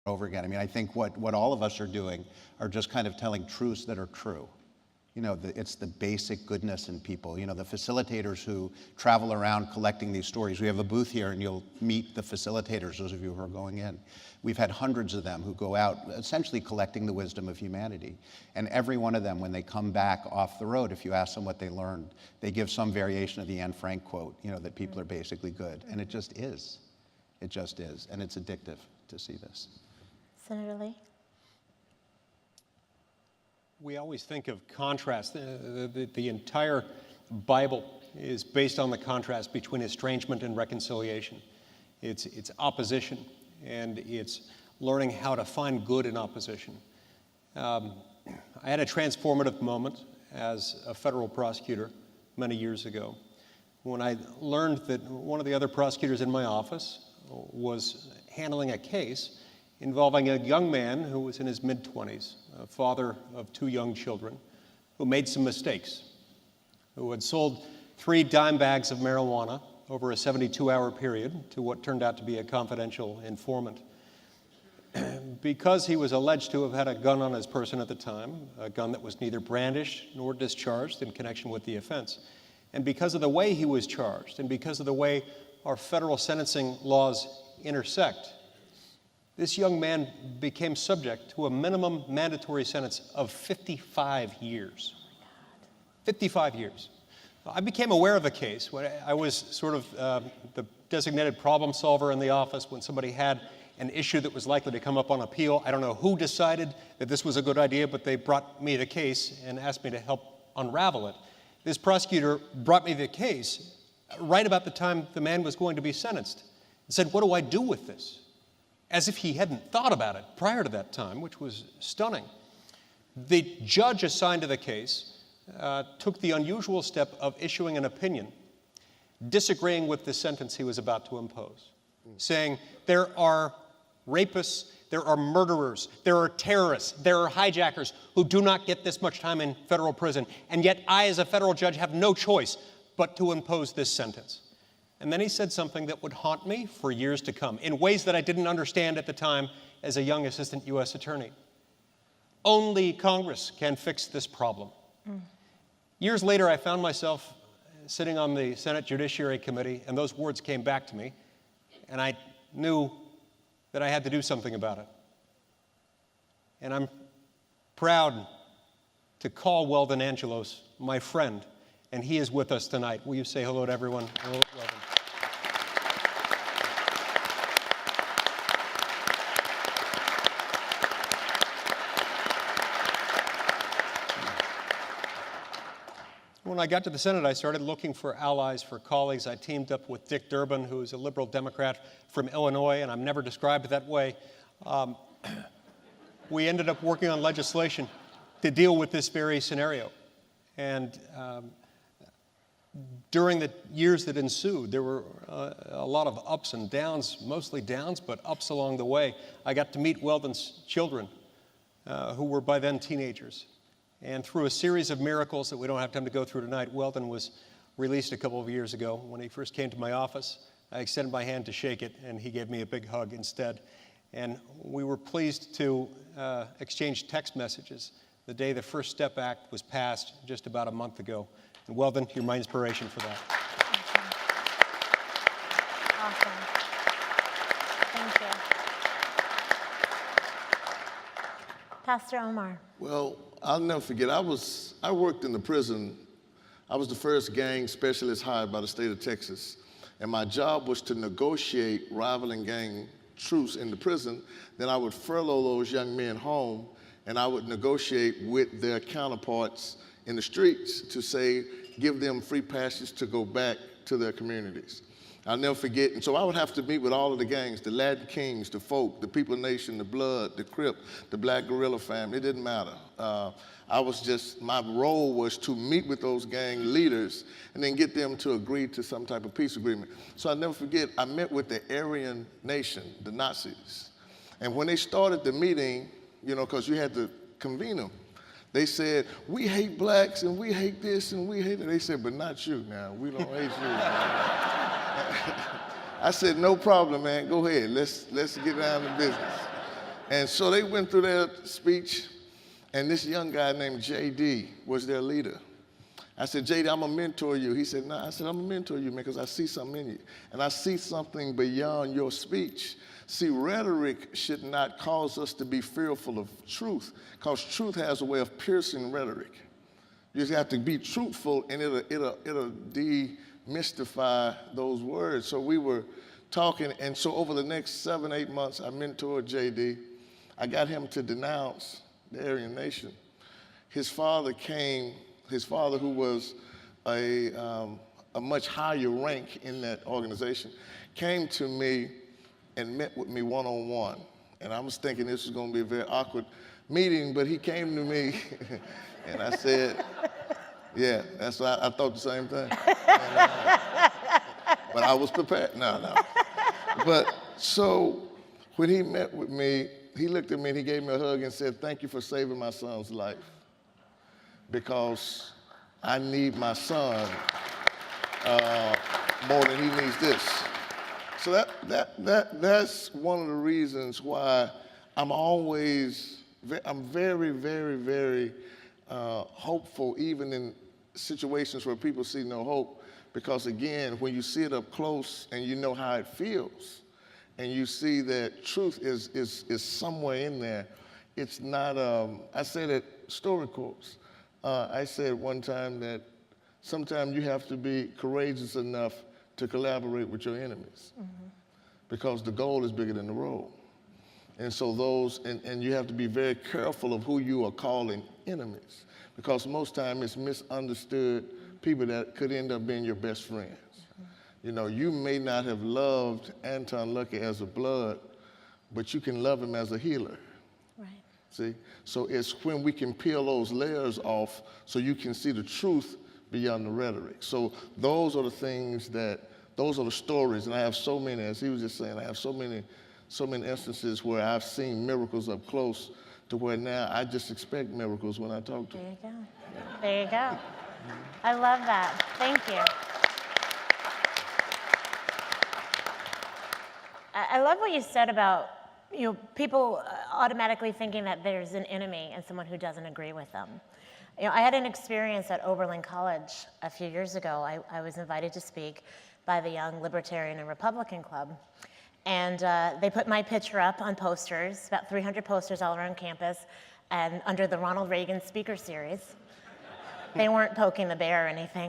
over again. I mean, I think what all of us are doing are just kind of telling truths that are true. You know, it's the basic goodness in people. You know, the facilitators who travel around collecting these stories. We have a booth here and you'll meet the facilitators, those of you who are going in. We've had hundreds of them who go out essentially collecting the wisdom of humanity. And every one of them, when they come back off the road, if you ask them what they learned, they give some variation of the Anne Frank quote, you know, that people are basically good. And it just is. It just is. And it's addictive to see this. Senator Lee? We always think of contrast. The entire Bible is based on the contrast between estrangement and reconciliation. It's opposition, and it's learning how to find good in opposition. I had a transformative moment as a federal prosecutor many years ago when I learned that one of the other prosecutors in my office was handling a case involving a young man who was in his mid-20s, a father of 2 young children, who made some mistakes, who had sold 3 dime bags of marijuana over a 72-hour period to what turned out to be a confidential informant. Because he was alleged to have had a gun on his person at the time, a gun that was neither brandished nor discharged in connection with the offense, and because of the way he was charged, and because of the way our federal sentencing laws intersect, this young man became subject to a minimum mandatory sentence of 55 years. 55 years. I became aware of the case when I was sort of the designated problem solver in the office when somebody had an issue that was likely to come up on appeal. I don't know who decided that this was a good idea, but they brought me the case and asked me to help unravel it. This prosecutor brought me the case right about the time the man was going to be sentenced and said, "What do I do with this?" As if he hadn't thought about it prior to that time, which was stunning. The judge assigned to the case took the unusual step of issuing an opinion, disagreeing with the sentence he was about to impose, saying there are rapists, there are murderers, there are terrorists, there are hijackers who do not get this much time in federal prison, and yet I, as a federal judge, have no choice but to impose this sentence. And then he said something that would haunt me for years to come, in ways that I didn't understand at the time as a young assistant U.S. attorney. Only Congress can fix this problem. Years later, I found myself sitting on the Senate Judiciary Committee, and those words came back to me, and I knew that I had to do something about it. And I'm proud to call Weldon Angelos my friend, and he is with us tonight. Will you say hello to everyone? Hello, Weldon. When I got to the Senate, I started looking for allies, for colleagues. I teamed up with Dick Durbin, who is a liberal Democrat from Illinois, and I'm never described that way. We ended up working on legislation to deal with this very scenario. And during the years that ensued, there were a lot of ups and downs, mostly downs, but ups along the way. I got to meet Weldon's children, who were by then teenagers. And through a series of miracles that we don't have time to go through tonight, Weldon was released a couple of years ago. When he first came to my office, I extended my hand to shake it, and he gave me a big hug instead. And we were pleased to exchange text messages the day the First Step Act was passed just about a month ago. And Weldon, you're my inspiration for that. Awesome. Thank you. Pastor Omar. Well, I'll never forget, I worked in the prison. I was the first gang specialist hired by the state of Texas. And my job was to negotiate rival and gang truce in the prison. Then I would furlough those young men home, and I would negotiate with their counterparts in the streets to say, give them free passage to go back to their communities. I'll never forget, and so I would have to meet with all of the gangs, the Latin Kings, the Folk, the People Nation, the Blood, the Crip, the Black Guerrilla family. It didn't matter. My role was to meet with those gang leaders and then get them to agree to some type of peace agreement. So I'll never forget, I met with the Aryan Nation, the Nazis. And when they started the meeting, you know, because you had to convene them, they said, we hate blacks and we hate this and we hate it. They said, but not you now. We don't hate you. I said, no problem, man. Go ahead. Let's get down to business. And so they went through their speech, and this young guy named JD was their leader. I said, JD, I'm going to mentor you. He said, nah. I said, I'm going to mentor you, man, because I see something in you. And I see something beyond your speech. See, rhetoric should not cause us to be fearful of truth, because truth has a way of piercing rhetoric. You just have to be truthful, and it'll demystify those words. So we were talking, and so over the next 7, 8 months, I mentored JD. I got him to denounce the Aryan nation. His father, who was a much higher rank in that organization, came to me and met with me one-on-one. And I was thinking this was going to be a very awkward meeting, but he came to me and I said, yeah, that's why I thought the same thing. But I was prepared. No. But so when he met with me, he looked at me and he gave me a hug and said, thank you for saving my son's life, because I need my son more than he needs this. So that's one of the reasons why I'm very, very, very hopeful, even in situations where people see no hope, because again, when you see it up close and you know how it feels, and you see that truth is somewhere in there, it's not, I said at StoryCorps, I said one time that sometimes you have to be courageous enough to collaborate with your enemies, because the goal is bigger than the role. And so and you have to be very careful of who you are calling enemies, because most times it's misunderstood people that could end up being your best friends. You know, you may not have loved Anton Lucky as a blood, but you can love him as a healer. Right. See? So it's when we can peel those layers off so you can see the truth beyond the rhetoric. So those are the stories, and I have so many, as he was just saying, I have so many instances where I've seen miracles up close to where now I just expect miracles when I talk to There them. you go. There you go. I love that. Thank you. I love what you said about people automatically thinking that there's an enemy and someone who doesn't agree with them. I had an experience at Oberlin College a few years ago. I was invited to speak by the Young Libertarian and Republican Club. And they put my picture up on posters, about 300 posters all around campus, and under the Ronald Reagan Speaker Series. They weren't poking the bear or anything.